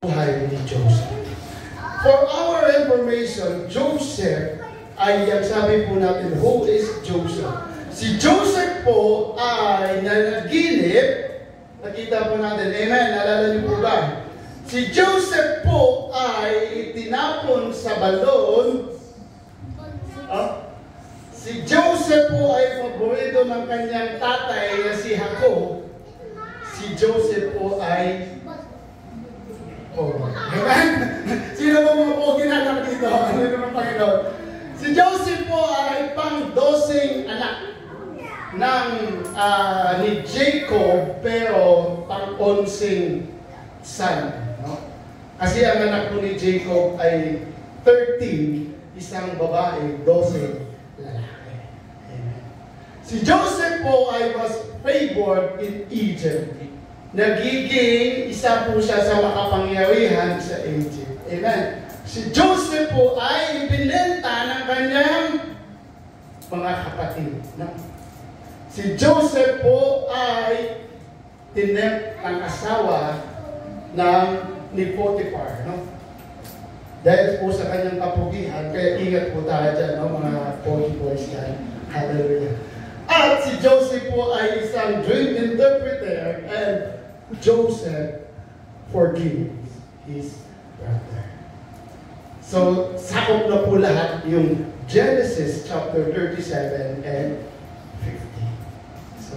buhay ni Joseph. For our information, Joseph ay, sabi po natin, who is Joseph? Si Joseph po ay nanaginip, nakita po natin, amen, naalala niyo po ba? Si Joseph po ay tinapon sa balon. Si Joseph po ay paborito ng kanyang tatay na si Jacob. Si Joseph po ay amen? Sino ba mga pogi na anak dito? Ano naman Panginoon? Si Joseph po ay pang-12 anak ni Jacob, pero pang-11 son. No? Kasi ang anak po ni Jacob ay 13, isang babae, 12 lalaki. Amen. Si Joseph po ay was favored in Egypt. Nagiging isa po siya sa makapangyarihan sa Egypt. Amen. Si Joseph po ay ibinenta ng kanyang mga kapatid. No? Si Joseph po ay tinempt ng asawa ni Potiphar. No? Dahil po sa kanyang kapugihan, kaya ingat po tayo dyan, no? Mga Pogi boys yan. Hallelujah. At si Joseph po ay isang dream interpreter, and Joseph forgives his brother. So, sakop na po lahat yung Genesis chapter 37 and 50. So,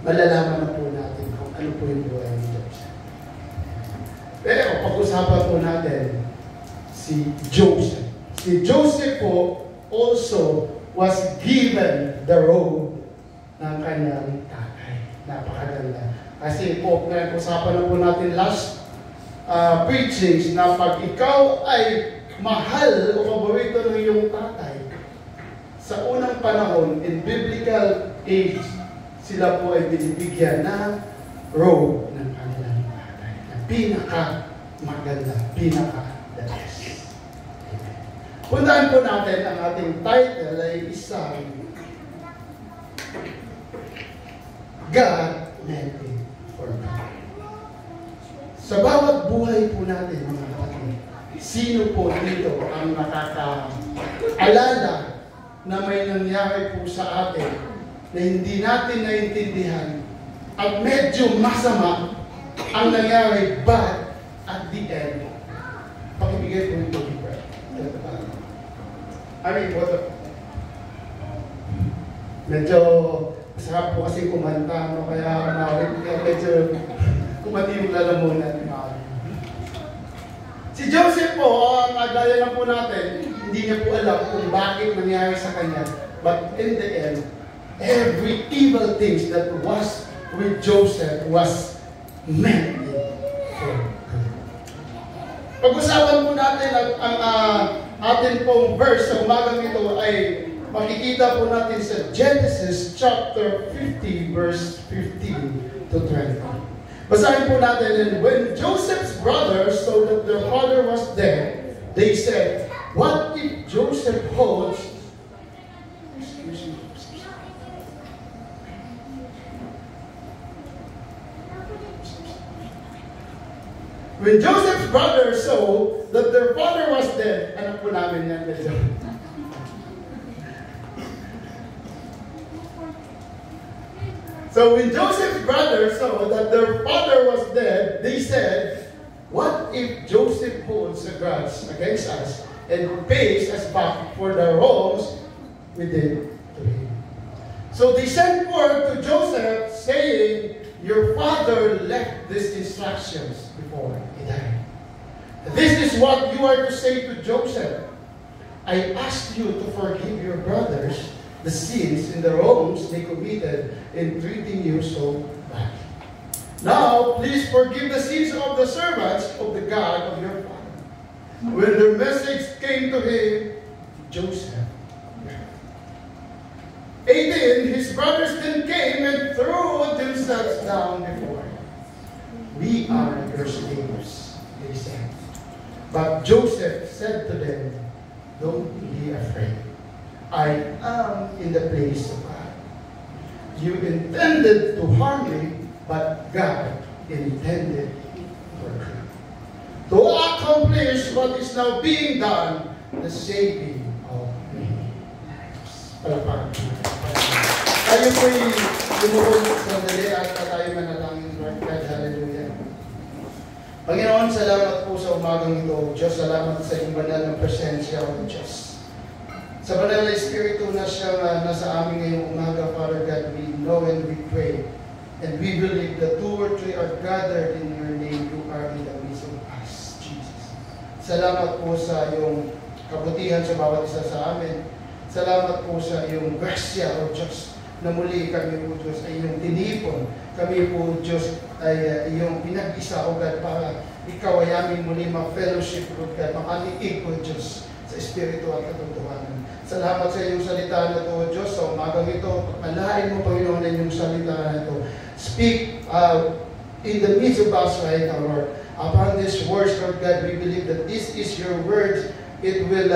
malalaman na po natin kung ano po yung buhay ni Joseph. Pero, pag-usapan po natin si Joseph. Si Joseph po also was given the robe ng kanyang tatay. Napakaganda. Kasi po, nag-usapan na po natin last preachings na pag ikaw ay mahal o paborito ng iyong tatay, sa unang panahon, in biblical age, sila po ay binibigyan ng robe ng kanilang tatay. Na pinaka-maganda, pinaka-the best. Puntaan po natin ang ating title ay isang God meant it for me. Sa bawat buhay po natin, mga kapatid, sino po dito ang nakakaalala na may nangyari po sa atin na hindi natin naintindihan at medyo masama ang nangyari, but at the end, pakibigay po ito ni Brad. Medyo masarap po kasi kumanta, no? Kaya medyo kumati yung lalamunan. Si Joseph po, ang agaya lang po natin, hindi niya po alam kung bakit nangyari sa kanya. But in the end, every evil things that was with Joseph was meant for good. Pag-usapan po natin ang atin pong verse sa umagang ito ay makikita po natin sa Genesis chapter 50 verse 15 to 20. Basahin po natin, and when Joseph's brothers saw that their father was dead, they said, what if Joseph holds... When Joseph's brothers saw that their father was dead, anak po namin yan, medyo. So when Joseph's brothers saw that their father was dead, they said, what if Joseph holds a grudge against us and pays us back for the wrongs we did to him? So they sent word to Joseph saying, your father left these instructions before he died. This is what you are to say to Joseph. I asked you to forgive your brothers the sins and the wrongs they committed in treating you so badly. Now, please forgive the sins of the servants of the God of your father. When the message came to him, Joseph wept. 18, his brothers then came and threw themselves down before him. We are your slaves, they said. But Joseph said to them, don't be afraid. I am in the place of God. You intended to harm me, but God intended for good, to accomplish what is now being done, the saving of many lives. Palapakan. Tayo po'y lumuhod sandali at tayo manalangin. Lord God, hallelujah. Panginoon, salamat po sa umagang ito. Diyos, salamat sa iyong banal na presensya, O Diyos. Sa banal na Espiritu na siya nasa amin ngayong umaga, Father God, we know and we pray. And we believe that 2 or 3 are gathered in your name, you are in the midst of us, Jesus. Salamat po sa iyong kabutihan sa bawat isa sa amin. Salamat po sa iyong grasya, O Diyos, na muli kami po, Diyos, ay iyong tinipon. Kami po, Diyos, ay iyong pinag-isa, O God, para ikaw ay aming muli ma-fellowship, O God, makaliig, O Diyos, sa Espiritu at katotohanan. Salamat sa iyong salita na ito, O Diyos, sa umagang ito. Pagpalain mo, Panginoon, ang iyong salita na ito. Speak in the midst of us right now, Lord. Upon these words, Lord God, we believe that this is your words. It will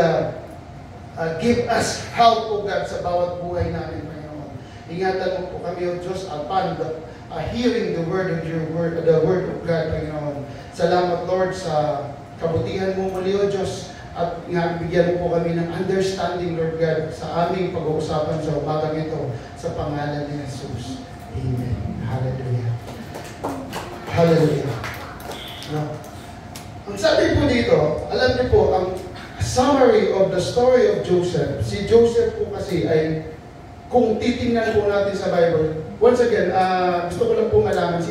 give us help, O God, sa bawat buhay namin, Panginoon. Ingatan mo po kami, O Diyos, upon hearing the word of your word, the word of God, Panginoon. Salamat, Lord, sa kabutihan mo muli, O Diyos. At bigyan mo po kami ng understanding, Lord God, sa aming pag-uusapan sa umagang ito, sa pangalan ni Jesus. Amen. Hallelujah. Hallelujah. No. Ang sabi po dito, alam niyo po, ang summary of the story of Joseph, si Joseph po kasi ay, kung titingnan po natin sa Bible, once again, gusto ko lang po malaman,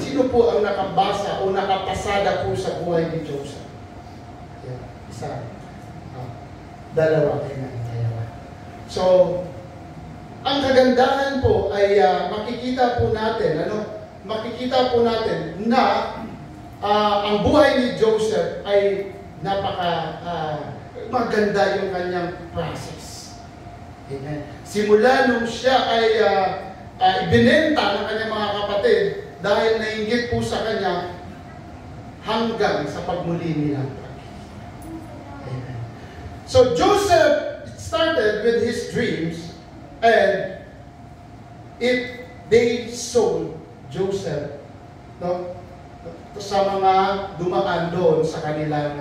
sino po ang nakabasa o nakapasada po sa buhay ni Joseph? Yeah. Isa. Dalawa. So, ang kagandahan po ay makikita po natin na ang buhay ni Joseph ay maganda yung kanyang process. Amen. Simula nung siya ay ibinenta ng kanyang mga kapatid dahil nainggit po sa kanya hanggang sa pagmuli nilang pag-ibig. Amen. So Joseph started with his dreams, and they sold Joseph, no, sa mga dumaan doon sa kanilang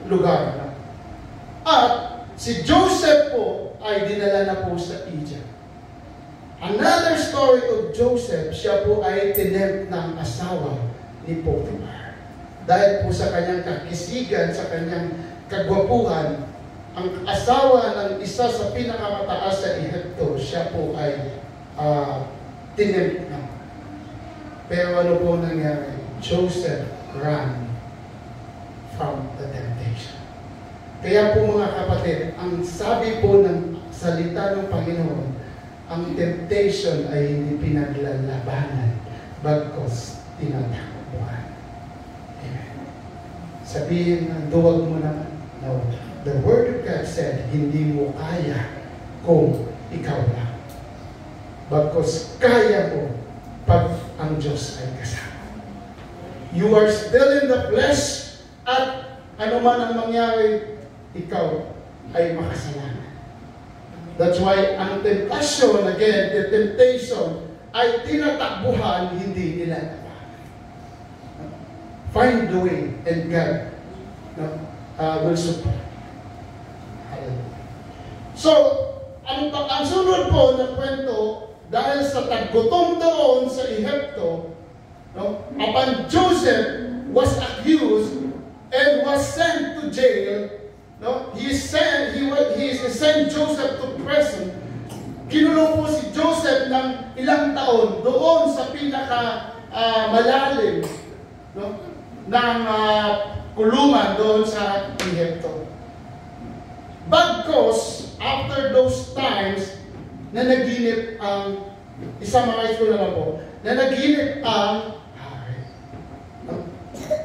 lugar. No? At si Joseph po ay dinala na po sa Egypt. Another story of Joseph, siya po ay tinempt ng asawa ni Potiphar. Dahil po sa kanyang kakisigan, sa kanyang kagwapuhan, ang asawa ng isa sa pinakamataas sa Ehipto, siya po ay tinempt na. Pero ano po nangyari? Joseph ran from the temptation. Kaya po mga kapatid, ang sabi po ng salita ng Panginoon, ang temptation ay hindi pinaglalabanan, bagkos tinatakbuhan. Amen. Sabihin na duwag mo naman, no. The Word of God said, hindi mo kaya kung ikaw lang. Bagkos kaya mo pag ang Diyos ay kasama. You are still in the flesh, at ano man ang mangyari, ikaw ay makasalanan. That's why ang temptation, again, the temptation, ay tinatakbuhan, hindi nilalabanan. Find the way, and God will support. So, ang sunod po na kwento, dahil sa taggutom doon sa Ehipto, no, upon Joseph was accused and was sent to jail, no, he sent Joseph to prison. Kinulong po si Joseph ng ilang taon doon sa malalim, no, ng kulungan doon sa Ehipto. Bagkos, after those times, na naginip ang, i-summarize ko na lang po, na naginip ang hari. No?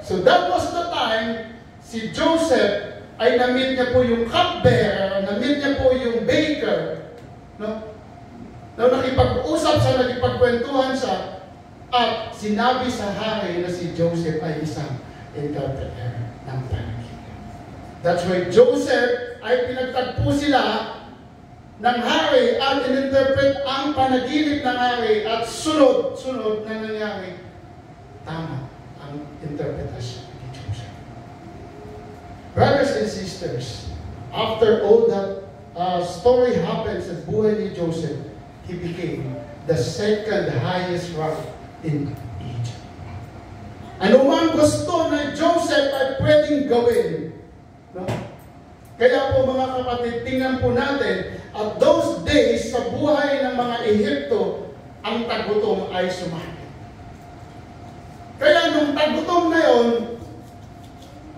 So that was the time, si Joseph ay na-meet niya po yung cupbearer, na-meet niya po yung baker, no? Na nakipag-usap siya, nakipagkwentuhan siya, at sinabi sa hari na si Joseph ay isang interpreter ng panaginip. That's why Joseph ay pinagtagpo sila ng hari at in-interpret ang panaginip ng hari, at sunod na nangyari, tama ang interpretasyon. and sisters, after all that story happens sa buhay ni Joseph, he became the second highest rank in Egypt. Ano man gusto na Joseph ay pwedeng gawin. No? Kaya po mga kapatid, tingnan po natin, at those days sa buhay ng mga Ehipto, ang tagutom ay sumapit. Kaya nung tagutom na yon,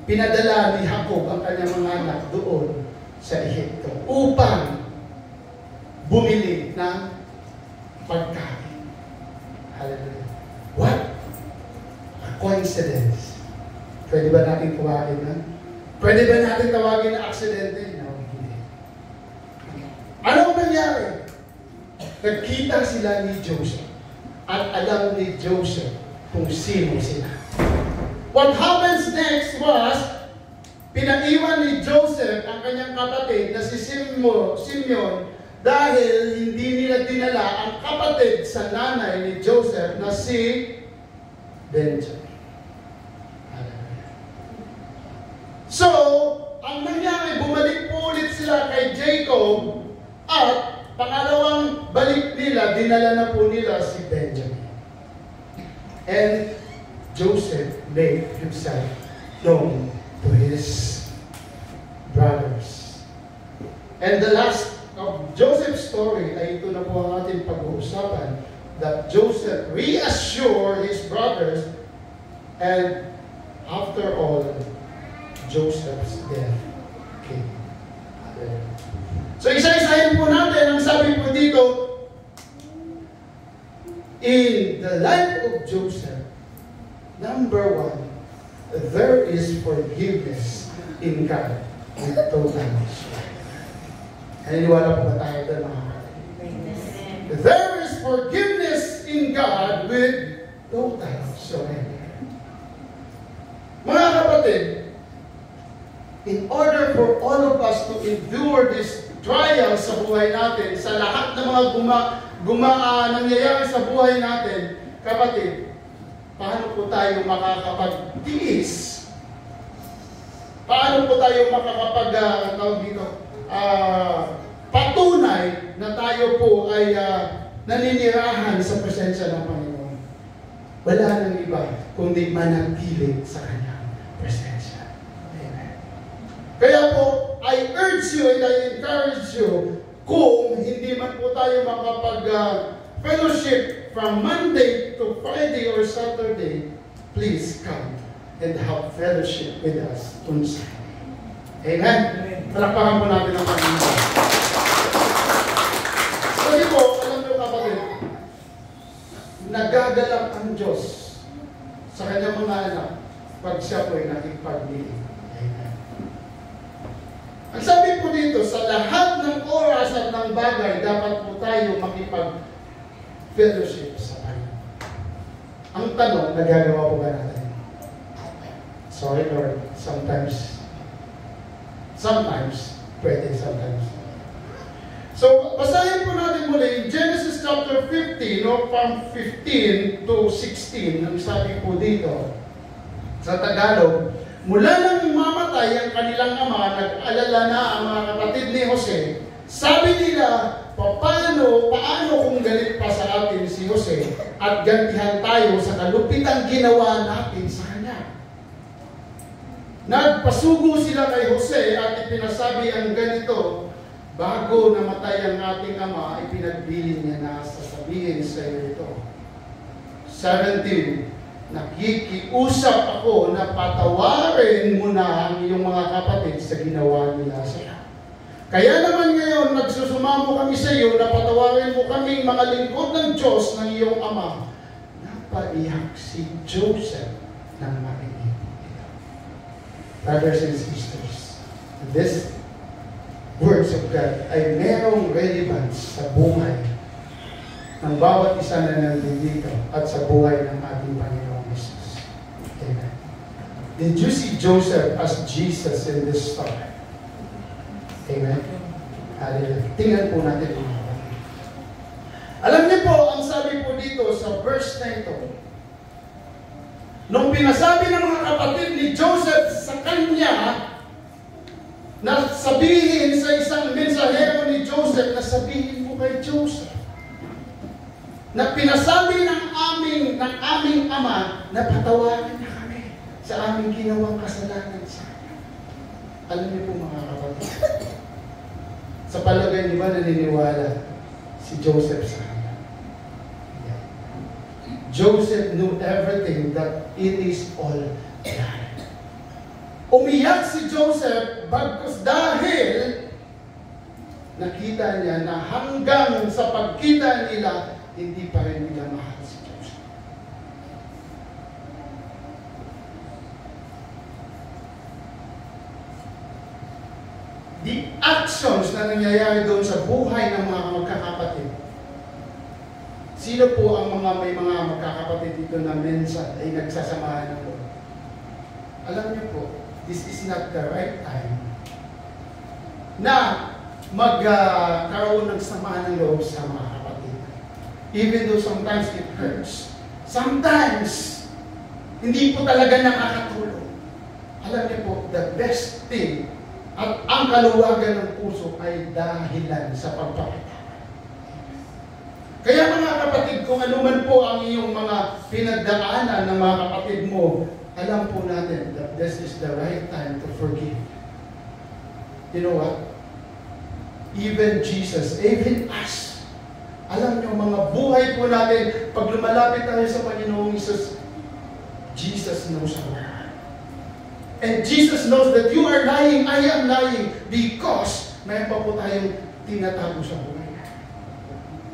pinadala ni Jacob ang kanyang mga anak doon sa Ehipto upang bumili ng pagkain. Hallelujah. What a coincidence. Pwede ba natin tawagin na? Pwede ba natin tawagin na aksidente? No, hindi. Anong nangyari? Nagkita sila ni Joseph at alam ni Joseph kung sino sila. What happens next was, pinaiwan ni Joseph ang kanyang kapatid na si Simeon dahil hindi nila dinala ang kapatid sa nanay ni Joseph na si Benjamin. So, ang nangyari, bumalik po ulit sila kay Jacob at pangalawang balik nila, dinala na po nila si Benjamin. And Joseph made himself known to his brothers. And the last of Joseph's story ay ito na po ang ating pag-uusapan, that Joseph reassured his brothers, and after all, Joseph's death came. So isa-isahin po natin, ang sabi po dito, in the life of Joseph, number one, there is forgiveness in God with total surrender. Naniniwala po ba tayo doon, mga kapatid? There is forgiveness in God with total surrender. Mga kapatid, in order for all of us to endure this trial sa buhay natin, sa lahat ng mga nangyayari sa buhay natin, kapatid, paano po tayo makakapagtiis? Paano po tayo patunay na tayo po ay naninirahan sa presensya ng Panginoon? Wala nang iba kundi manatili sa Kanyang presensya. Amen. Kaya po, I urge you and I encourage you, kung hindi man po tayo makapag-fellowship from Monday to Friday or Saturday, please come and have fellowship with us on Sunday. Amen? Palakpakan po natin ang Panginoon. Kasi po, alam nyo kapatid, nagagalak ang Diyos sa kanyang mga anak pag siya po ay nakipagdiin. Amen. Ang sabi po dito, sa lahat ng oras at ng bagay, dapat po tayo makipag-fellowship sa Panginoon. Ang tanong, nagagawa po ba natin? Sorry Lord, sometimes, pwede sometimes. So, basahin po natin muli, Genesis chapter 15, no, from 15 to 16, ang sabi po dito, sa Tagalog, mula nang mamatay ang kanilang ama, nag-alala na ang mga kapatid ni Jose. Sabi nila, paano kung galit pa sa atin si Jose at gantihan tayo sa kalupitang ginawa natin sa kanya? Nagpasugo sila kay Jose at ipinasabi ang ganito, bago namatay ang ating ama, ipinagbilin niya na sasabihin sa iyo ito. 17, nakikiusap ako na patawarin mo na ang iyong mga kapatid sa ginawa nila sa iyo. Kaya naman ngayon, nagsusumamo kami sa iyo na patawarin mo kaming mga lingkod ng Diyos ng iyong ama. Napaiyak si Joseph ng marinig. Brothers and sisters, this words of God ay merong relevance sa buhay ng bawat isa na nandito at sa buhay ng ating Panginoong Jesus. Amen. Did you see Joseph as Jesus in this story? Amen. Hallelujah. Tingnan po natin mga kapatid. Alam niyo po, ang sabi po dito sa verse na ito, nung pinasabi ng mga kapatid ni Joseph sa kanya, na sabihin sa isang mensahero ni Joseph, na sabihin mo kay Joseph, na pinasabi ng aming ama na patawarin na kami sa aming ginawang kasalanan sa kanya. Alam niyo po mga kapatid, sa palagay niyo ba naniniwala si Joseph sa kanya? Yeah. Joseph knew everything, that it is all done. Umiyak si Joseph bagkus dahil nakita niya na hanggang sa pagkita nila, hindi pa rin nila mahal si Joseph. The actions na nangyayari doon sa buhay ng mga magkakapatid. Sino po ang may mga magkakapatid dito na minsan ay nagsasamahan ng Lord? Alam niyo po, this is not the right time na magkaroon ng samaan ng loob sa mga kapatid. Even though sometimes it hurts. Sometimes, hindi po talaga nakakatulong. Alam niyo po, the best thing at ang kaluwagan ng puso ay dahilan sa pagpapatawad. Kaya mga kapatid, kung ano man po ang iyong mga pinagdaanan ng mga kapatid mo, alam po natin that this is the right time to forgive. You know what? Even Jesus, even us, alam niyo, mga buhay po natin, pag lumalapit tayo sa Panginoong Jesus, Jesus knows our heart. And Jesus knows that you are lying, I am lying, because mayroon pa po tayong tinatago sa buhay.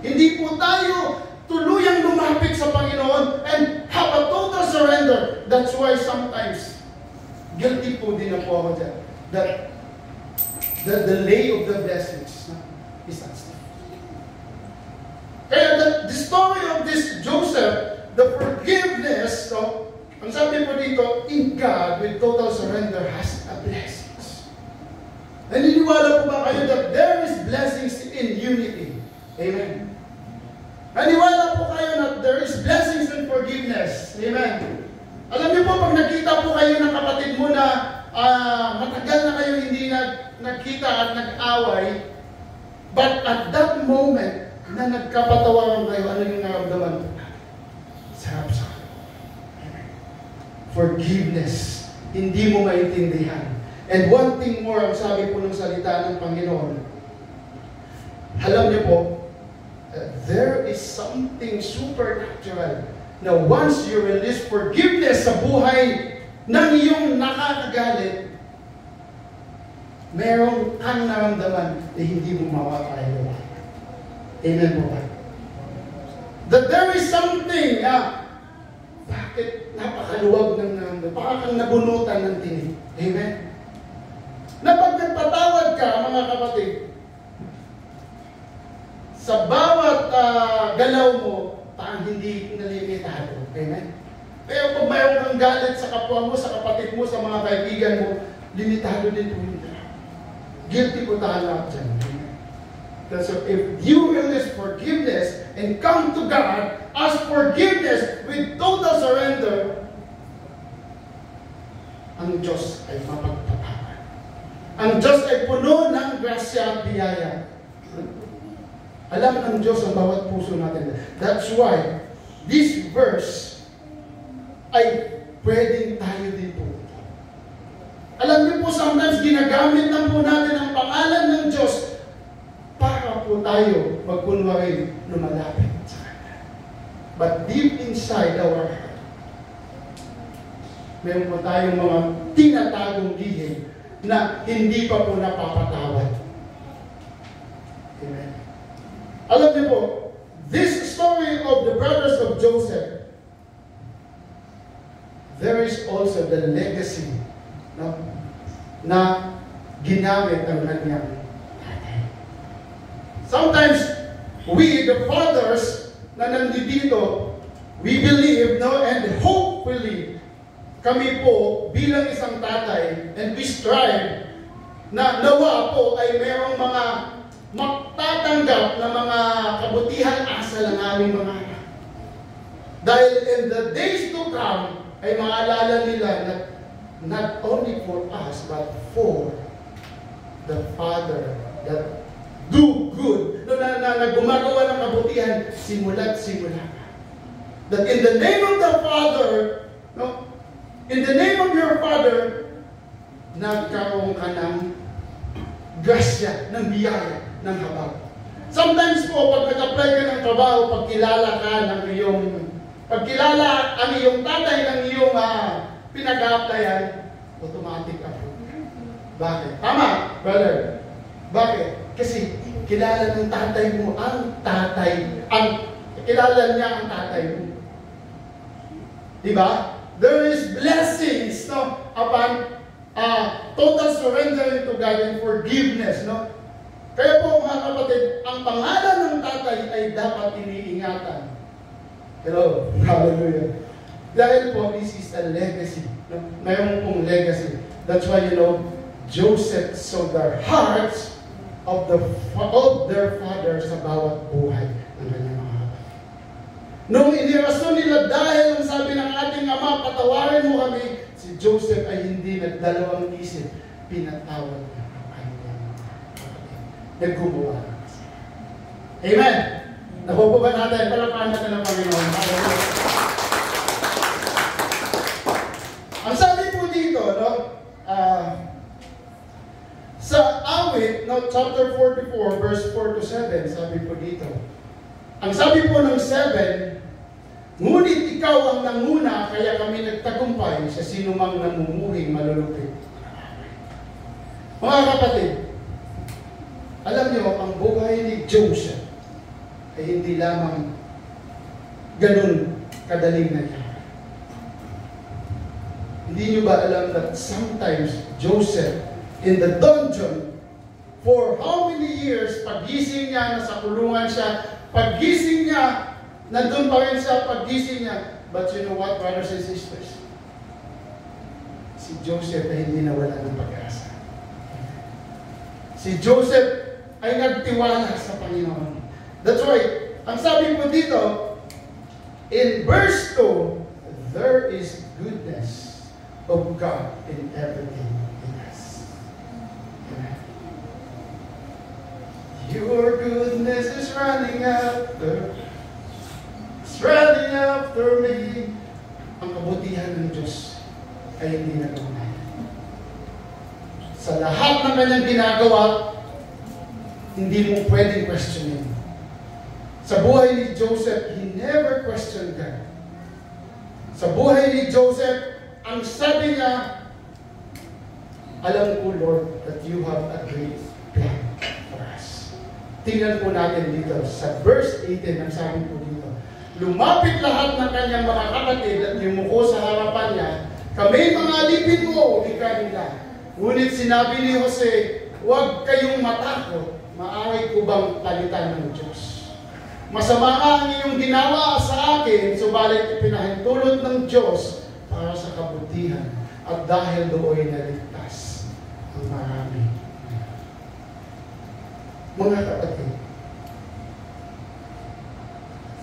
Hindi po tayo tuluyang lumapit sa Panginoon and have a total surrender. That's why sometimes, guilty po din na po ako dyan, that the delay of the blessings is not still. Kaya the story of this Joseph, the forgiveness, no, ang sabi po dito, in God, with total surrender, has a blessings. Naniniwala po ba kayo that there is blessings in unity? Amen. Naniwala po kayo na there is blessings in forgiveness. Amen. Alam niyo po, pag nakita po kayo ng kapatid mo na matagal na kayo hindi nagkita at nag-away, but at that moment na nagkapatawaran kayo, ano yung naramdaman po? Sarap sa kayo. Forgiveness. Hindi mo maintindihan. And one thing more, ang sabi po ng salita ng Panginoon, alam niyo po, there is something supernatural na once you release forgiveness sa buhay ng iyong nakakagalit, merong kang naramdaman na hindi mo mawawala. Amen po ba? That there is something bakit napakaluwag ng naramdaman, baka kang nabunutan ng tinig. Amen? Na pag nagpatawad ka, mga kapatid, sa bawat galaw mo, parang hindi nalimitado. Amen? Pero pag mayroon kang galit sa kapwa mo, sa kapatid mo, sa mga kaibigan mo, limitado din po yun. Guilty po tayo lahat dyan. So if you release forgiveness and come to God, ask forgiveness with total surrender, ang Diyos ay mapagpatawad. Ang Diyos ay puno ng grasya at biyaya. Alam ng Diyos ang bawat puso natin. That's why this verse ay pwedeng tayo din po. Alam niyo po, sometimes ginagamit lang po natin ang pangalan ng Diyos para po tayo magkunwari lumalapit sa Kanya. But deep inside our heart, meron po tayong mga tinatagong lihim na hindi pa po napapatawad. Amen. Alam niyo po, this story of the brothers of Joseph, there is also the legacy, no, na ginamit ang kanyang tatay. Sometimes, we, the fathers na nandito, we believe, no, and hopefully, kami po bilang isang tatay, and we strive na nawa po ay merong mga magtatanggap na mga kabutihan asa ng aming mga anak. Dahil in the days to come, ay maalala nila na not only for us, but for the Father that do good, na gumagawa ng kabutihan, simula't simula ka. That in the name of the Father, no, in the name of your Father, nagkaroon ka ng grasya, ng biyaya, ng habag. Sometimes po, pag nag-apply ka ng trabaho, pagkilala ka ng pagkilala ang iyong tatay ng iyong pinag-a-applyan, automatic ka po. Bakit? Tama, brother. Bakit? Kasi kilala ng tatay mo kilala niya ang tatay mo. Diba? There is blessings, no, upon total surrender to God and forgiveness, no? Kaya po mga kapatid, ang pangalan ng tatay ay dapat iniingatan. Hello? Hallelujah. Dahil po, this is a legacy. No? Mayroon pong legacy. That's why, Joseph saw the hearts of their father sa bawat buhay ng kanyang mga kapatid. Nung inirason nila dahil ang sabi ng ating ama, patawarin mo kami, si Joseph ay hindi nagdalawang isip, pinatawad niya ang kanyang mga kapatid. Naggumawa ng kasi. Amen! Nakupo ba natin? Palapahan natin ng Panginoon. Ang sabi po dito, no? Sa awit, no, chapter 44, verse 4 to 7, sabi po dito. Ang sabi po ng 7, ngunit ikaw ang nanguna, kaya kami nagtagumpay sa sinumang namumuhing malulupit. Mga kapatid, alam niyo, ang buhay ni Joseph ay hindi lamang ganun kadaling nangyari. Hindi niyo ba alam that sometimes Joseph in the dungeon, for how many years, pagising niya, nasa kulungan siya, pagising niya, nandun pa rin siya, pagising niya. But you know what, brothers and sisters? Si Joseph ay hindi nawala ng pag-asa. Si Joseph ay nagtiwala sa Panginoon. That's why, ang sabi po dito, in verse 2, there is goodness of God in everything. Your goodness is running after me. Ang kabutihan ng Diyos ay hindi nagawin. Sa lahat ng kanyang ginagawa, hindi mo pwedeng questionin. Sa buhay ni Joseph, he never questioned God. Sa buhay ni Joseph, ang sabi niya, alam ko, Lord, that you have a great plan for us. Tingnan po natin dito, sa verse 18, ang sabi po dito, lumapit lahat ng kanyang mga kapatid at yumuko sa harapan niya, kami mga alipin mo, ika nila. Ngunit sinabi ni Jose, huwag kayong matakot, maaari ko bang palitan ng Diyos? Masama nga ang iyong ginawa sa akin, subalit ipinahintulot ng Diyos para sa kabutihan at dahil doon naligtas ang marami. Mga kapatid,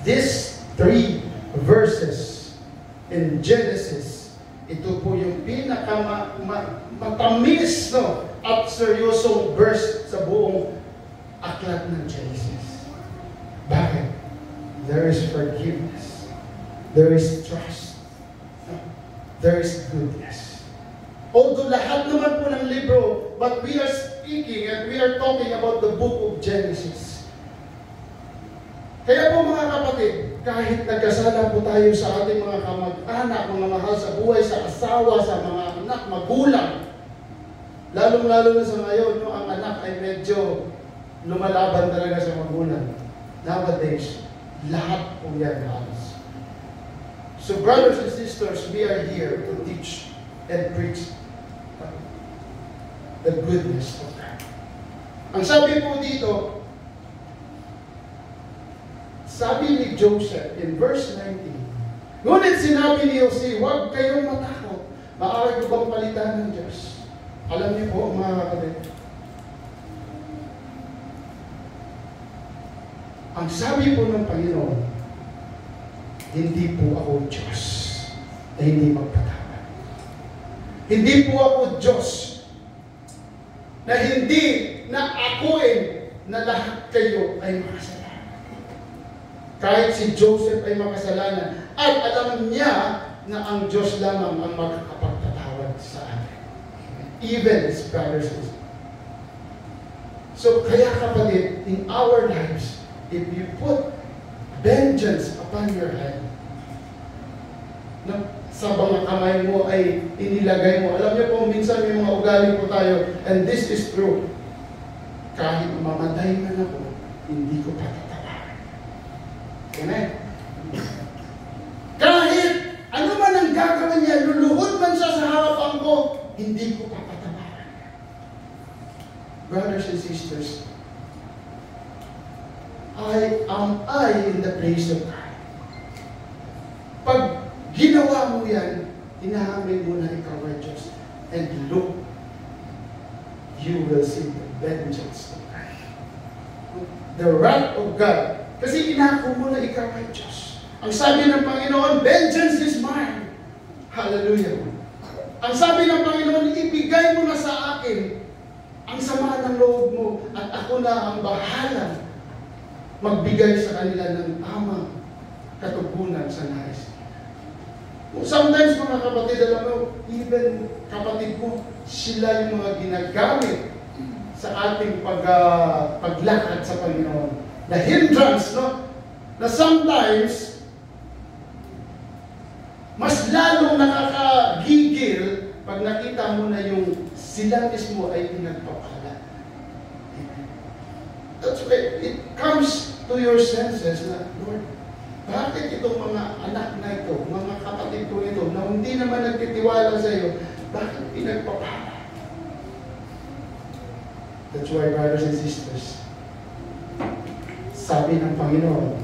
these 3 verses in Genesis, ito po yung pinakamatamis, no, at seryosong verse sa buong aklat ng Genesis. Bakit? There is forgiveness. There is trust. There is goodness. Although lahat naman po ng libro, but we are speaking and we are talking about the book of Genesis. Kaya po mga kapatid, kahit nagkasala po tayo sa ating mga kamag-anak, mga mahal sa buhay, sa asawa, sa mga anak, magulang, lalong-lalo na sa ngayon, no, ang anak ay medyo lumalaban talaga sa magulang. Nowadays, lahat po yan halos. So brothers and sisters, we are here to teach and preach the goodness of God. Ang sabi po dito, sabi ni Joseph in verse 19, ngunit sinabi ni Jose, huwag kayong matakot, maaari ko bang palitan ng Diyos? Alam niyo po mga kapatid, ang sabi po ng Panginoon, hindi po ako Diyos na hindi magpatawad. Hindi po ako Diyos na hindi na akuin na lahat kayo ay makasalanan. Kahit si Joseph ay makasalanan, at alam niya na ang Diyos lamang ang makakapagtatawad sa atin. Even his brothers and sisters. So, kaya kapatid, in our lives, if you put vengeance upon your head, na sa mga kamay mo ay inilagay mo. Alam niyo po, minsan may mga ugali po tayo, and this is true. Kahit mamatay man ako, hindi ko patatawarin. Amen? Kahit ano man ang gagawin niya, luluhod man siya sa harapan ko, hindi ko patatawarin. Brothers and sisters, am I in the place of God? Pag ginawa mo yan, hinahamig mo na ikaw ay Diyos. And look, you will see the vengeance of God. The wrath of God. Kasi inako mo na ikaw ay Diyos. Ang sabi ng Panginoon, vengeance is mine. Hallelujah. Ang sabi ng Panginoon, ibigay mo na sa akin ang sama ng loob mo at ako na ang bahala magbigay sa kanila ng tamang katugunan sa nais. Sometimes mga kapatid, alam mo, even kapatid mo, sila yung mga ginagamit sa ating paglakad sa Panginoon. The hindrance, no? Na sometimes, mas lalong nakakagigil pag nakita mo na yung sila mismo ay pinagpapala. That's why it comes to your senses na, Lord, bakit itong mga anak na ito, mga kapatid ko ito, na hindi naman nagtitiwala sa iyo, bakit pinagpapala? That's why, brothers and sisters, sabi ng Panginoon,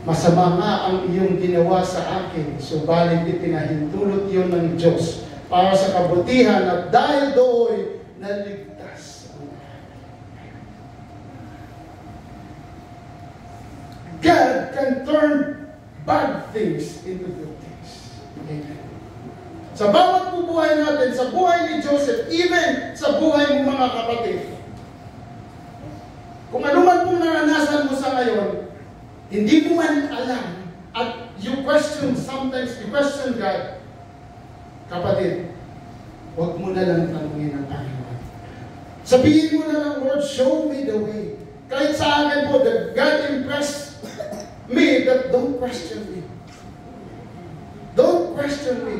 masama nga ang iyong ginawa sa akin, subalit ipinahintulot iyon ng Diyos para sa kabutihan at dahil doon naligtas ang God can turn bad things into good things. Amen. Sa bawat bubuhay natin, sa buhay ni Joseph, even sa buhay mo mga kapatid, kung ano man pong naranasan mo sa ngayon, hindi mo man alam, at you question, sometimes you question God, kapatid, huwag mo na lang tanungin ang Panginoon. Sabihin mo na lang, Lord, show me the way. Kahit sa akin po, that God impressed me, that don't question me. Don't question me.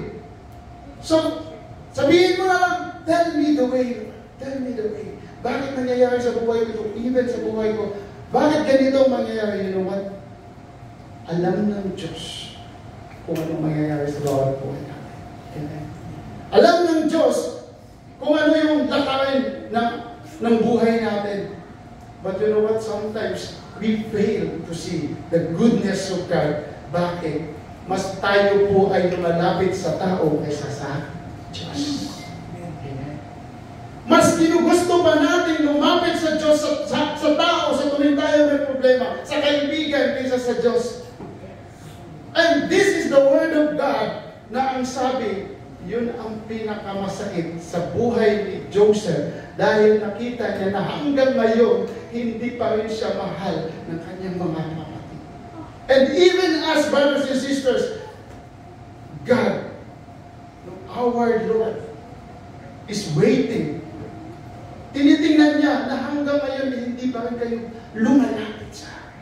So, sabihin mo na lang, tell me the way. Tell me the way. Bakit nangyayari sa buhay ko? Even sa buhay ko, bakit ganito mangyayari? You know what? Alam ng Diyos kung anong mangyayari sa bawat buhay natin. Amen. Alam ng Diyos kung ano yung lakarin ng buhay natin. But you know what? Sometimes we fail to see the goodness of God. Bakit? Mas tayo po ay lumalapit sa tao kaysa sa Diyos. Amen. Mas ginugusto ba natin lumapit sa Diyos, sa tao, sa tuwing tayo may problema, sa kaibigan kaysa sa Diyos? And this is the Word of God na ang sabi, yun ang pinakamasakit sa buhay ni Joseph dahil nakita niya na hanggang ngayon, hindi pa rin siya mahal ng kanyang mga kapatid. And even as brothers and sisters, God, our Lord, is waiting. Tinitingnan niya na hanggang ngayon, hindi pa rin kayo lumalapit sa akin.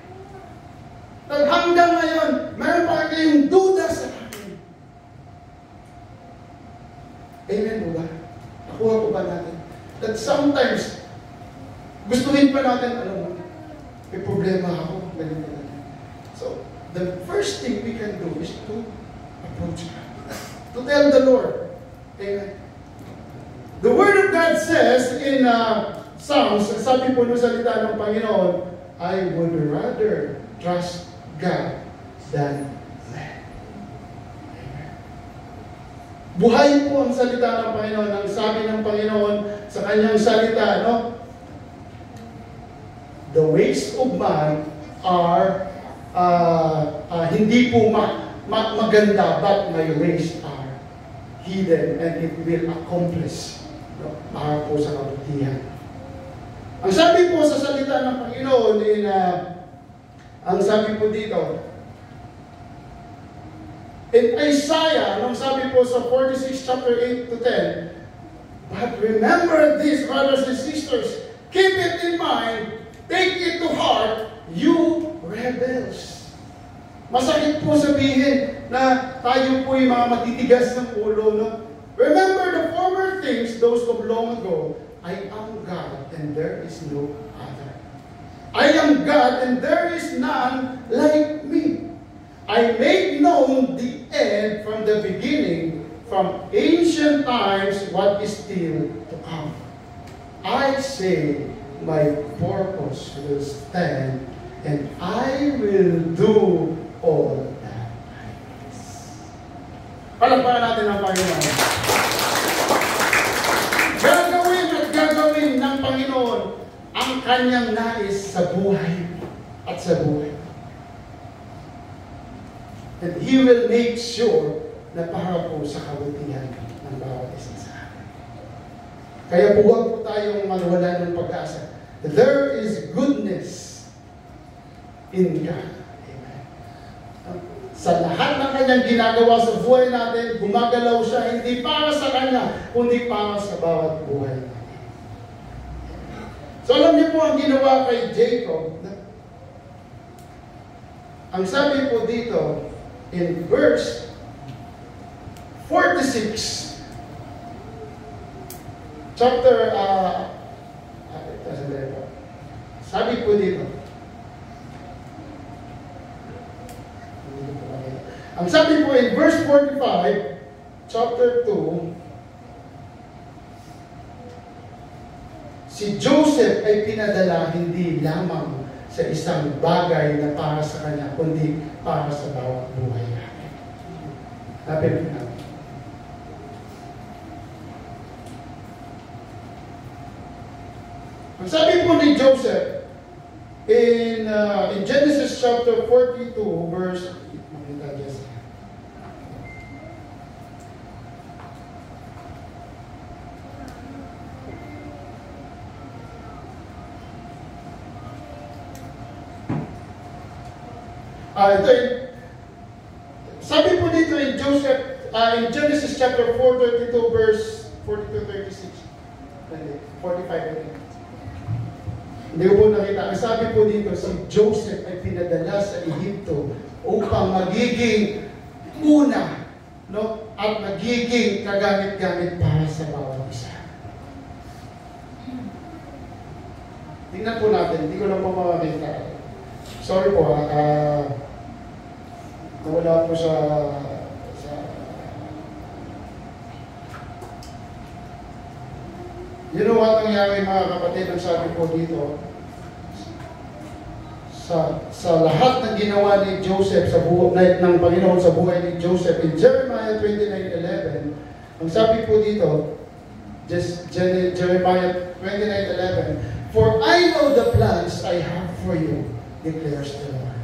At hanggang ngayon, meron pa kayong duda sa akin. Amen po ba? Nakuha po ba natin? That sometimes, gustuhin pa natin, alam mo, may problema ako, ganito. So, the first thing we can do is to approach God. To tell the Lord. Amen. The Word of God says in Psalms, sabi po ng salita ng Panginoon, I would rather trust God than man. Amen. Buhay po ang salita ng Panginoon. Ang sabi ng Panginoon sa kanyang salita, no? The ways of man are hindi po maganda, but my ways are hidden and it will accomplish para po sa kabutihan. Ang sabi po sa salita ng Panginoon, ang sabi po dito, in Isaiah, ang sabi po sa 46 chapter 8 to 10, but remember this, brothers and sisters, keep it in mind, take it to heart, you rebels. Masakit po sabihin na tayo po yung mga matitigas ng ulo, no? Remember the former things, those of long ago. I am God and there is no other. I am God and there is none like me. I made known the end from the beginning, from ancient times what is still to come. I say my purpose will stand and I will do all that I please. Palagpakan natin ang Panginoon. Gagawin ng Panginoon ang kanyang nais sa buhay at sa buhay. And He will make sure na para po sa kabutihan ng bawat isa sa atin. Kaya po huwag po tayong magwala ng pag-asa. There is goodness in God. Amen. Sa lahat ng kanyang ginagawa sa buhay natin, gumagalaw siya hindi para sa kanya, kundi para sa bawat buhay natin. So alam niyo po ang ginawa kay Jacob. Ang sabi po dito, in verse 46, chapter, sabi po dito, ang sabi po in verse 45, chapter 2, si Joseph ay pinadala hindi lamang sa isang bagay na para sa kanya, kundi para sa bawat buhay natin. Lapit natin. Ang sabi po ni Joseph in Genesis chapter 42 verse sabi po dito in Joseph, in Genesis chapter 4:32 verse 42-36, 45. Hindi ko po nakita. Ang sabi po dito, si Joseph ay pinadala sa Egypto upang magiging una, no? At magiging kagamit-gamit para sa bawat isa. Tingnan po natin, hindi ko lang po makakita. Sorry po, nawala po sa you know what nangyari mga kapatid, ang sabi po dito, sa lahat ng ginawa ni Joseph sa buhay ng Panginoon sa buhay ni Joseph, in Jeremiah 29:11, ang sabi po dito, Jeremiah 29:11, for I know the plans I have for you, declares the Lord.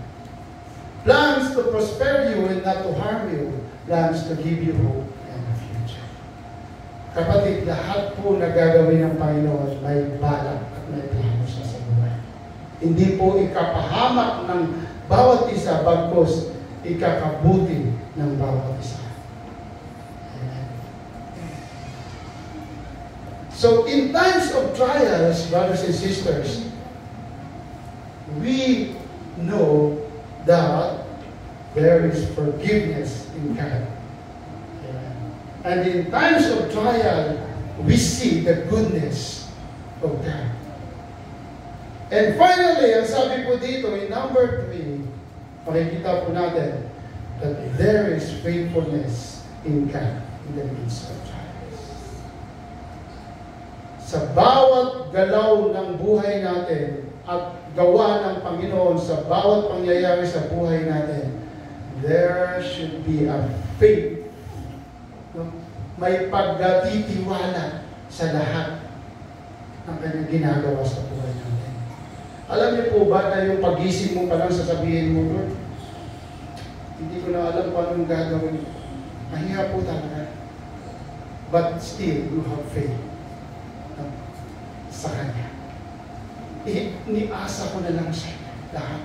Plans to prosper you and not to harm you. Plans to give you hope and a future. Kapatid, lahat po na gagawin ng Panginoon may balak at may plano siya sa buhay. Hindi po ikapahamak ng bawat isa, bagkus ikakabuti ng bawat isa. Amen. So, in times of trials, brothers and sisters, we know that there is forgiveness in God. Amen. And in times of trial, we see the goodness of God. And finally, ang sabi po dito in number 3, makikita po natin that there is faithfulness in God in the midst of trials. Sa bawat galaw ng buhay natin at gawa ng Panginoon sa bawat pangyayari sa buhay natin, there should be a faith. No? May pagtitiwala sa lahat ng kanyang ginagawa sa buhay natin. Alam niyo po ba na yung pagising mo pa lang sasabihin mo, Lord, hindi ko na alam kung anong gagawin. Mahiya po talaga. But still, you have faith no, sa Kanya. Iniasa ko na lang siya lahat.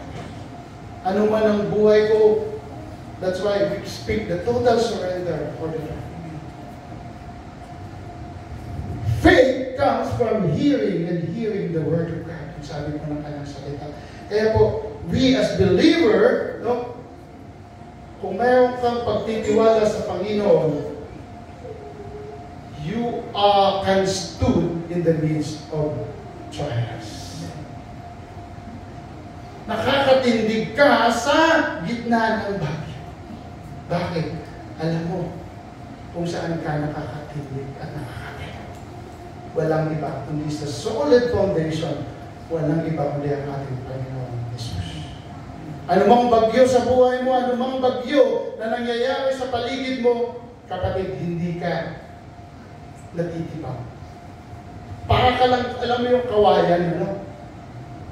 Ano man ang buhay ko, that's why we speak the total surrender for the Lord. Faith comes from hearing and hearing the Word of God. Ang sabi ko ng kanyang salita. Kaya po, we as believer, no, kung mayroon kang pagtitiwala sa Panginoon, you can stood in the midst of trials. Nakakatindig ka sa gitna ng bagyo. Bakit? Alam mo kung saan ka nakakatindig at nakakatindig. Walang iba kundi sa solid foundation, walang iba kundi ang ating Panginoon Jesus. Anumang bagyo sa buhay mo, anumang bagyo na nangyayari sa paligid mo, kapatid, hindi ka natitibang. Para ka lang, alam mo yung kawayan, no?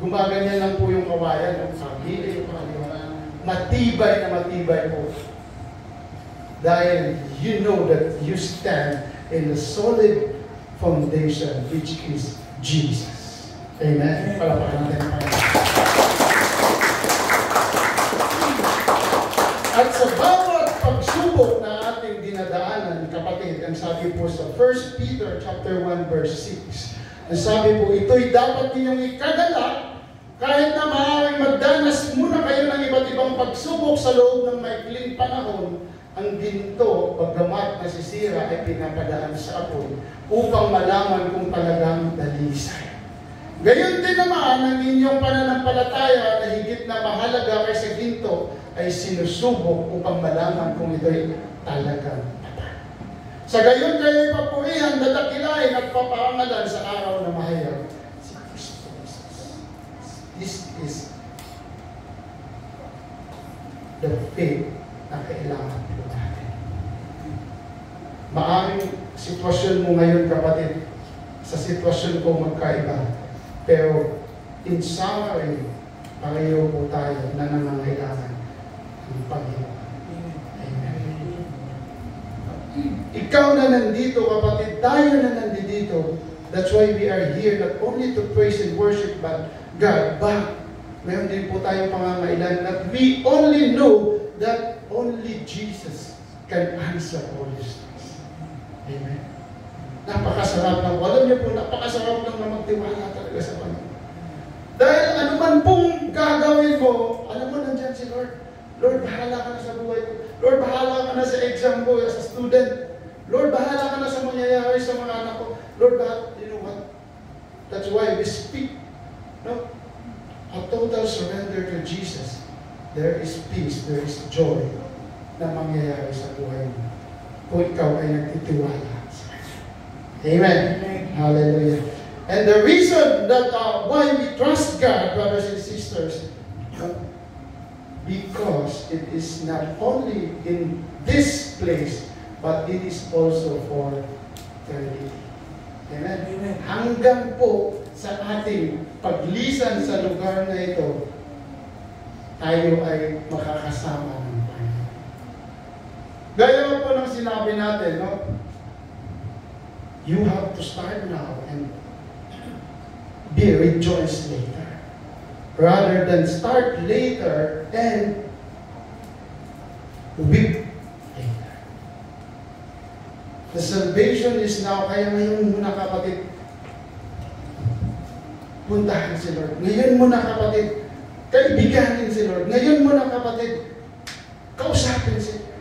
Gumaganyan lang po yung kawayan, no? Sa gilid, yung kaliwa. Matibay na matibay po. Dahil you know that you stand in a solid foundation, which is Jesus. Amen? Palapakan natin ang Panginoon. At sa bawat pagsubok na ating dinadaanan, kapatid, ang sabi po sa 1 Peter chapter 1 verse 6, ang sabi po, ito'y dapat ninyong ikadala kahit na maaaring magdanas muna kayo ng iba't ibang pagsubok sa loob ng maikling panahon, ang ginto, paggamat nasisira ay pinapadaan sa apoy upang malaman kung talagang dalisay. Gayon din naman ang inyong pananampalataya na higit na mahalaga kaysa ginto ay sinusubok upang malaman kung ito'y talagang patay. Sa gayon kayo'y papurihan, dadakilain at paparangalan sa araw na mahayag si Kristo Jesus. This is the faith na kailangan po natin. Maaming sitwasyon mo ngayon, kapatid, sa sitwasyon ko magkaiba. Pero, in summary, pareho po tayo na nangangailangan ng Panginoon. Amen. Ikaw na nandito, kapatid, tayo na nandito. That's why we are here, not only to praise and worship God, but mayroon din po tayong pangangailangan that we only know that only Jesus can answer all these things. Amen. Napakasarap lang. Alam niyo po, napakasarap lang na magtiwala talaga sa Panginoon. Dahil anuman pong gagawin mo, alam mo, nandyan si Lord. Lord, bahala ka na sa buhay ko. Lord, bahala ka na sa exam ko as a student. Lord, bahala ka na sa mangyayari sa mga anak ko. Lord, you know what? That's why we speak. No? A total surrender to Jesus. There is peace, there is joy na mangyayari sa buhay mo kung ikaw ay nagtitiwala sa Kanya. Amen. Hallelujah. And the reason that why we trust God, brothers and sisters, because it is not only in this place, but it is also for eternity. Amen. Amen. Hanggang po sa ating paglisan sa lugar na ito, tayo ay makakasama ng Panginoon. Gaya po ng sinabi natin, no? You have to start now and be rejoiced later. Rather than start later and weep later. The salvation is now, kaya ngayon muna, kapatid, puntahan si Lord. Ngayon muna, kapatid, kaibiganin si Lord. Ngayon muna, kapatid, kausapin si Lord.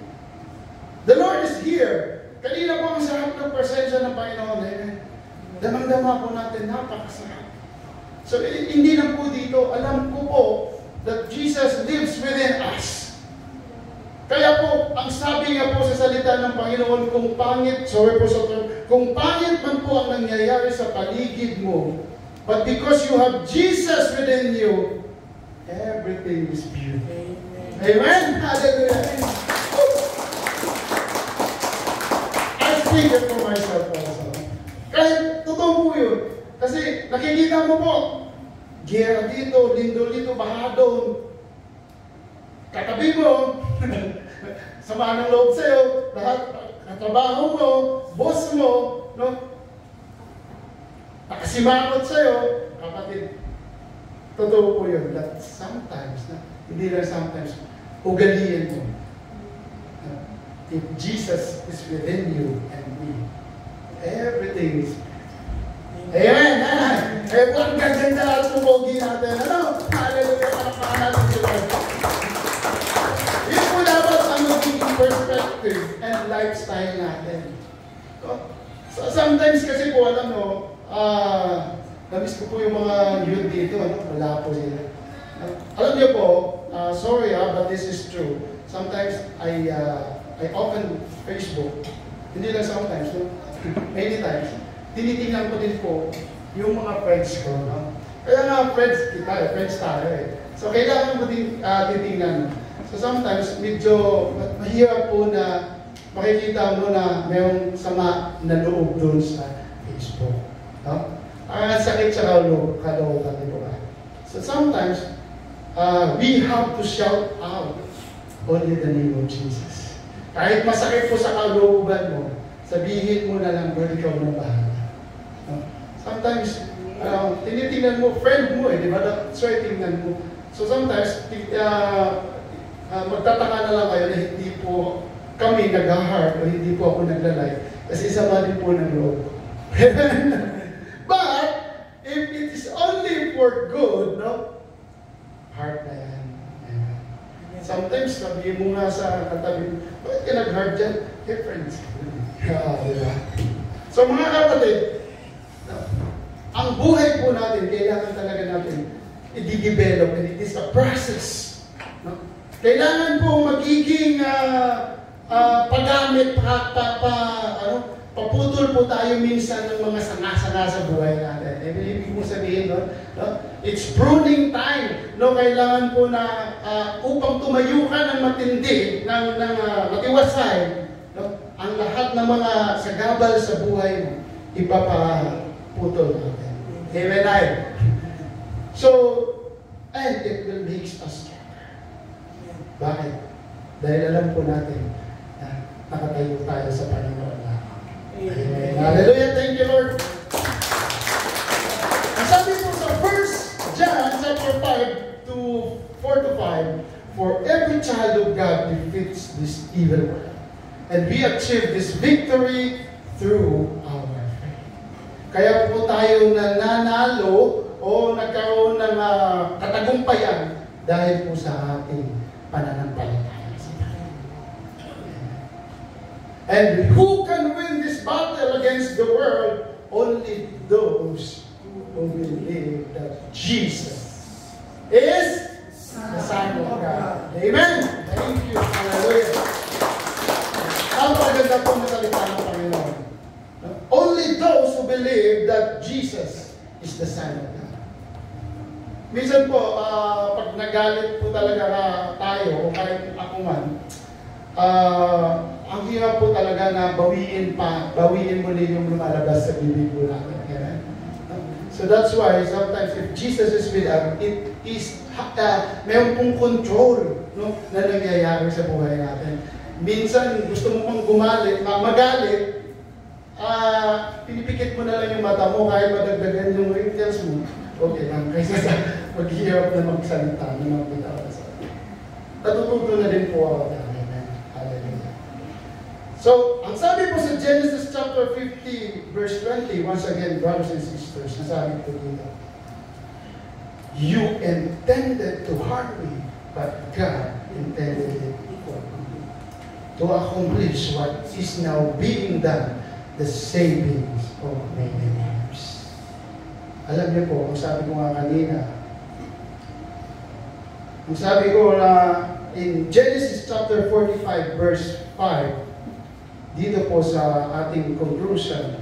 The Lord is here. Kanina po ang sarap ng presensya ng Panginoon. Amen. Damang-dama po natin, napakasarap. So, hindi lang po dito, alam ko po that Jesus lives within us. Kaya po, ang sabi nga po sa salita ng Panginoon, kung pangit, sorry po sa term, kung pangit man po ang nangyayari sa paligid mo, but because you have Jesus within you, everything is beautiful. Amen? Hallelujah. I speak it for myself also. Kahit totoo po yun. Kasi nakikita mo po, gera dito, lindol dito, baha doon. Katabi mo, sama ng loob sa'yo, lahat, katrabaho mo, boss mo, no? simangot sa'yo, kapatid, totoo po yun. That sometimes, hindi lang sometimes, ugaliin mo. If Jesus is within you and me, everything is... Amen! Eh, ang gaganda at pumogi natin. Ano? Hallelujah! Palakpakan natin sila. Yun po dapat ang magiging perspective and lifestyle natin. So, sometimes kasi po, alam mo, namiss ko po yung mga youth dito, wala po sila. Alam niyo po, sorry but this is true. Sometimes I open Facebook, hindi lang sometimes, many times, tinitingnan ko din po yung mga friends ko. Kaya nga friends kita, friends tayo eh. So kailangan mo din titingnan. So sometimes medyo mahirap po na makikita mo na mayroong sama na loob doon sa Facebook. Ang sakit sa kalooban, di ba? So sometimes, we have to shout out only the name of Jesus. Kahit masakit po sa kalooban mo, sabihin mo na lang, Lord, ikaw na bahala. Sometimes, tinitingnan mo, friend mo di ba? That's why tingnan mo. So sometimes, magtataka na lang kayo na hindi po kami nag-heart o hindi po ako naglalay kasi sama din po ng loob. But, if it is only for good, heart na yan. Sometimes, sabihin mo nga sa katabi, bakit ka nag-heart dyan? Hey, friends. Diba? So, mga kapatid, ang buhay po natin, kailangan talaga natin i-develop, and it is a process. Kailangan po magiging paggamit, paputol po tayo minsan ng mga sanga-sanga sa buhay natin. Ibig mo sabihin, it's pruning time. Kailangan po na upang tumayo ka ng matindi, ng matiwasay, ang lahat ng mga sagabal sa buhay mo, ipapaputol natin. Amen. So, and it will make us stronger. Bakit? Dahil alam po natin na nakatayo tayo sa Panginoon na. Amen. Hallelujah. Thank you, Lord. Ang sabi po sa 1 John chapter 5 to 4-5, for every child of God defeats this evil world. And we achieve this victory through our faith. Kaya po tayo nananalo o nagkaroon ng katagumpayan dahil po sa ating pananampalataya sa Panginoon. And who can win this battle against the world? Only those who believe that Jesus is the Son of God. Amen! Thank you. Hallelujah. Ang paganda po na salita ng Panginoon. Only those who believe that Jesus is the Son of God. Minsan po, pag nagalit po talaga tayo, o kahit ako man, ang hirap po talaga na bawiin mo din yung lumalabas sa bibig po natin. Amen? So that's why sometimes if Jesus is with us, it is, mayroon pong control na nangyayari sa buhay natin. Minsan, gusto mo pang magalit, pinipikit mo na lang yung mata mo kahit madagdagan yung wrinkles mo. Okay lang, kaysa sa maghihirap na magsalita na magbitaw na sa atin. Natututo na din po ako. Amen. Hallelujah. So, ang sabi po sa Genesis chapter 50, verse 20, once again, brothers and sisters, nasabi po dito, you intended to harm me, but God intended it for good, to accomplish what is now being done, the savings of many lives. Alam niyo po, ang sabi ko nga kanina, ang sabi ko na in Genesis chapter 45 verse 5, dito po sa ating conclusion,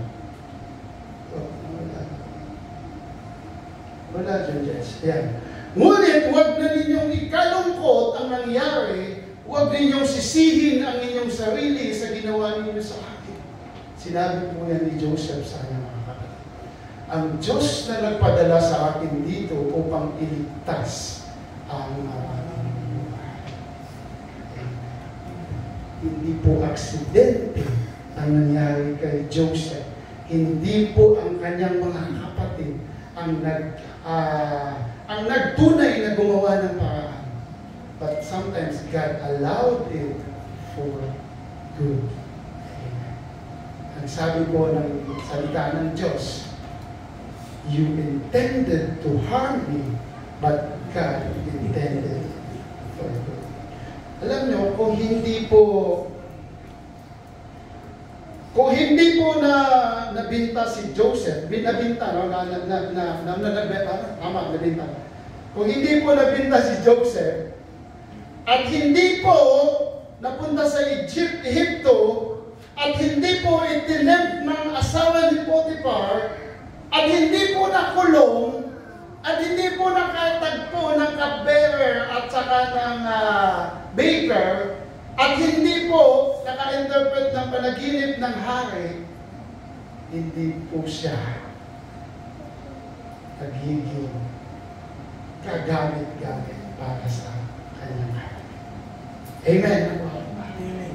wala dyan, Jess. Yan. Ngunit, huwag na ninyong ikalungkot ang nangyari, huwag ninyong sisihin ang inyong sarili sa ginawa ninyo sa akin. Sinabi po yan ni Joseph sa kanyang mga kapatid. Ang Diyos na nagpadala sa akin dito upang iligtas ang aking buhay. Hindi po aksidente ang nangyari kay Joseph. Hindi po ang kanyang mga kapatid ang nagtunay na gumawa ng paraan. But sometimes God allowed it for good. Ang sabi po ng salita ng Diyos, you intended to harm me, but God intended for good. Alam nyo, kung hindi po nabinta si Joseph, nabinta. Kung hindi po nabinta si Joseph, at hindi po napunta sa Ehipto, at hindi po itinempt ng asawa ni Potiphar, at hindi po nakulong, at hindi po nakatagpo ng cupbearer at saka ng baker, at hindi po naka-interpret ng panaginip ng hari, hindi po siya nagiging kagamit-gamit para sa kanyang hari. Amen? Amen.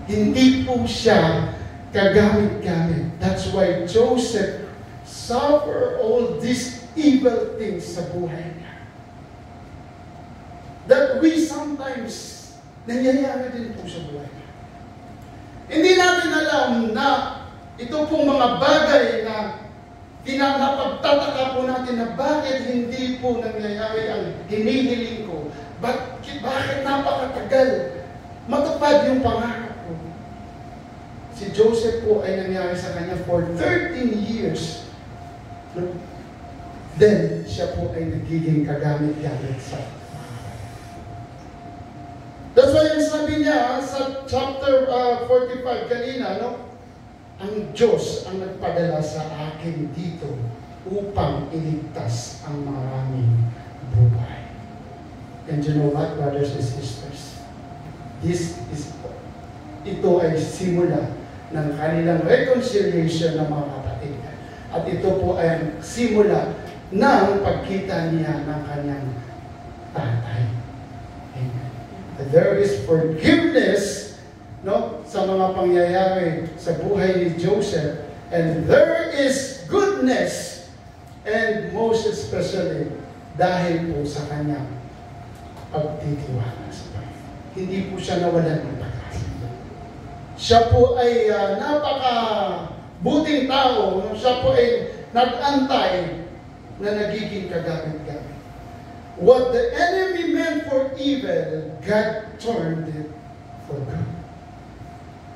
Hindi po siya kagamit-gamit. That's why Joseph suffered all these evil things sa buhay niya. That we sometimes nangyayari din po sa buhay. Hindi natin alam na ito pong mga bagay na pinapagtataka po natin na bakit hindi po nangyayari ang hinihiling ko. Bakit napakatagal matupad yung pangarap ko. Si Joseph po ay nangyari sa kanya for 13 years. Then, siya po ay nagiging kagamit-gamit sa That's why yung sabi niya sa chapter 45 kanina, no? Ang Diyos ang nagpadala sa akin dito upang iligtas ang maraming buhay. And you know what, brothers and sisters? Ito ay simula ng kanilang reconciliation ng mga kapatid. At ito po ay simula ng pagkita niya ng kanyang tatay. Amen. There is forgiveness, no, sa mga pangyayari sa buhay ni Joseph, and there is goodness, and most especially dahil po sa kanyang pagtitiwala sa Panginoon. Hindi po siya nawalan ng pag-asa. Siya po ay napaka-buting tao, siya po ay nag-antay na nagiging kagamit-gamit. What the enemy meant for evil, God turned it for good.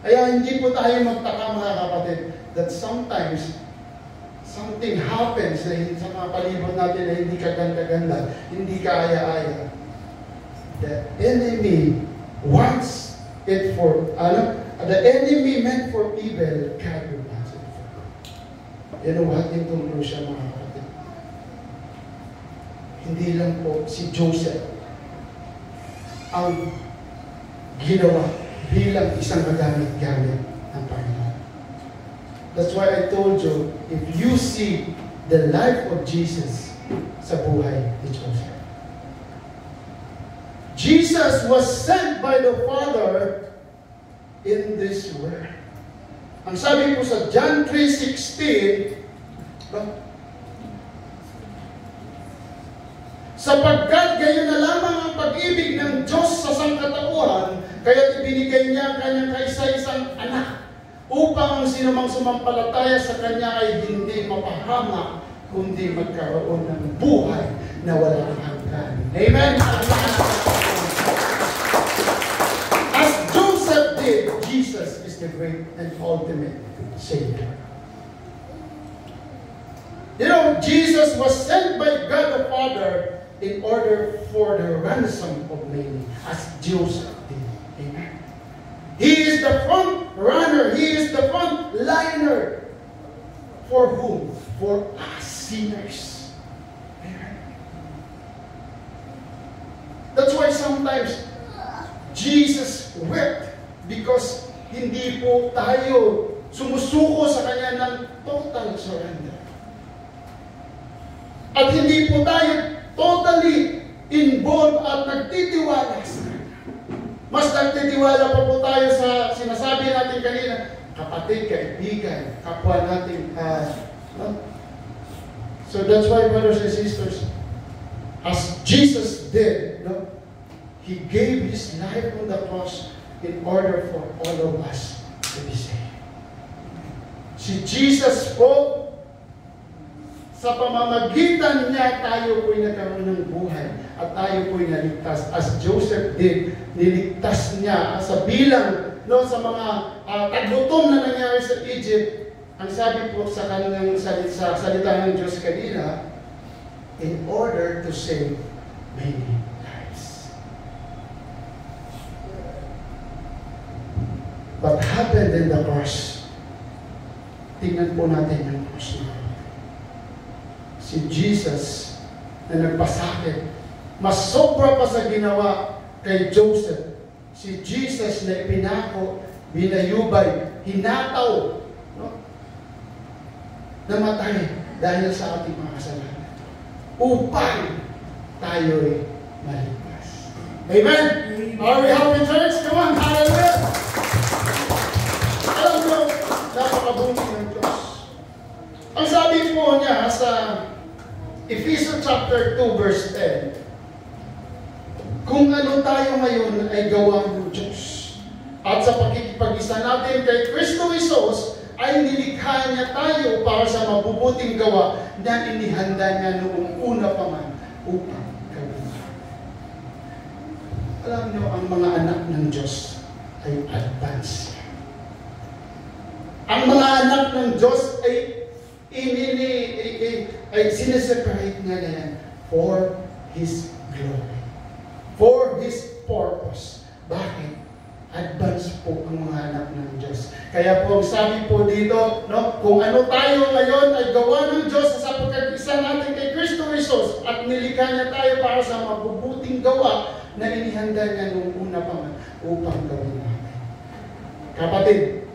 Kaya hindi po tayo magtaka, mga kapatid, that sometimes something happens sa mga palibot natin na hindi kaganda-ganda, hindi kaaya-aya. The enemy wants it for, the enemy meant for evil, God wants it for good. You know what? Itong siya, mga kapatid. Hindi lang po si Joseph ang ginawa bilang isang magamit-gamit ng Panginoon. That's why I told you, if you see the life of Jesus sa buhay ni Joseph. Jesus was sent by the Father in this world. Ang sabi po sa John 3:16, sapagkat gayon na lamang ang pag-ibig ng Diyos sa sangkatauhan, kaya ibinigay niya ang kanyang kaisa-isang anak, upang ang sinumang sumampalataya sa kanya ay hindi mapahamak, kundi magkaroon ng buhay na walang hanggan. Amen? As Joseph did, Jesus is the great and ultimate Savior. You know, Jesus was sent by God the Father in order for the ransom of many, as Joseph did. Amen. He is the front runner. He is the front liner. For whom? For us sinners. Amen. That's why sometimes Jesus wept because hindi po tayo sumusuko sa Kanya ng total surrender. At hindi po tayo totally involved at nagtitiwala sa Kanya. Mas nagtitiwala pa po tayo sa sinasabi natin kanina, kapatid, kaibigan, kapwa nating no? So that's why, brothers and sisters, as Jesus did, no? He gave His life on the cross in order for all of us to be saved. Si Jesus po, sa pamamagitan niya, tayo po'y nagkaroon ng buhay at tayo po'y naligtas. As Joseph did, niligtas niya sa bilang, no, sa mga taglutom na nangyari sa Egypt. Ang sabi po sa kanilang salita ng Diyos kanina, in order to save many lives. What happened in the cross? Tingnan po natin yung cross na. Si Jesus na nagpasakit, mas sobra pa sa ginawa kay Joseph. Si Jesus na ipinako, binayubay, hinataw, no? Namatay dahil sa ating mga kasalanan upang tayo'y maligtas. Amen? Are we happy, church? Come on, hallelujah! Alam mo, napakabuti ng Diyos. Ang sabi po niya sa Ephesians chapter 2 verse 10, kung ano tayo ngayon ay gawa ng Diyos. At sa pakikipag-isa natin kay Kristo Jesus, ay nilikha niya tayo para sa mabubuting gawa na inihanda niya noong una pa man upang gawin. Alam niyo, ang mga anak ng Diyos ay advance. Ang mga anak ng Diyos ay sineseparate niya na yan for His glory. For His purpose. Bakit? Advance po ang mga anak ng Diyos. Kaya po, sabi po dito, no, kung ano tayo ngayon ay gawa ng Diyos sa pagkag-isa natin kay Kristo Jesus at nilikha niya tayo para sa mabubuting gawa na inihanda niya nung una pa man upang gawin natin. Kapatid,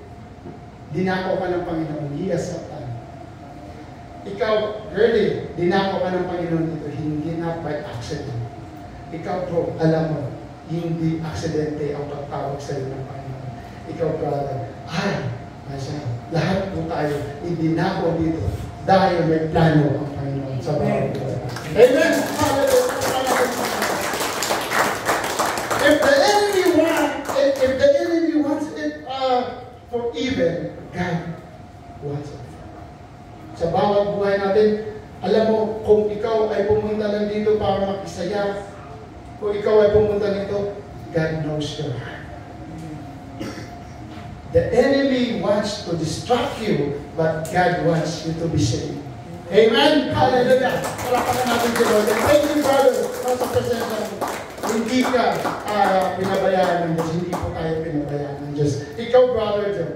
dinako ka ng Panginoon, iyasatan. Ikaw, girlie, dinako ka ng Panginoon dito, hindi na by accident. Ikaw, bro, alam mo, hindi aksidente ang pagtawag sa iyo ng Panginoon. Ikaw, brother, lahat po tayo, hindi dinako dito dahil may plano ang Panginoon sa bawat buhay. Amen! If the enemy wants it for evil, God wants it. Sa bawat buhay natin, alam mo, kung ikaw ay pumunta lang dito para makisaya, kung ikaw ay pumunta dito, God knows your heart. The enemy wants to distract you, but God wants you to be saved. Amen? Hallelujah! Palapakan natin si Lord. And thank you, brother, sa presensya mo. Hindi ka pinabayaan ng Diyos. Hindi po tayo pinabayaan ng Diyos. Ikaw, brother John,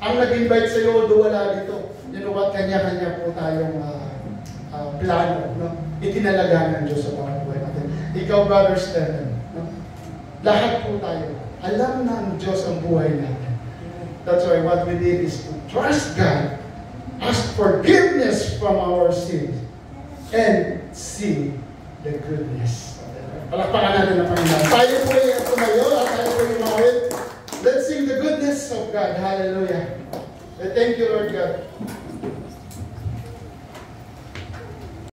ang nag-invite sa iyo, wala dito. You know what? Kanya-kanya po tayong plano. No? Itinalaga ng Diyos sa mga buhay natin. Ikaw, brother Stephen, no? Lahat po tayo. Alam ng Diyos ang buhay natin. That's why what we did is to trust God, ask forgiveness from our sins, and see the goodness. Palakpakan natin ang Panginoon. Tayo po yung tumayo at tayo po yung mawid. Let's sing the goodness of God. Hallelujah. Thank you, Lord God.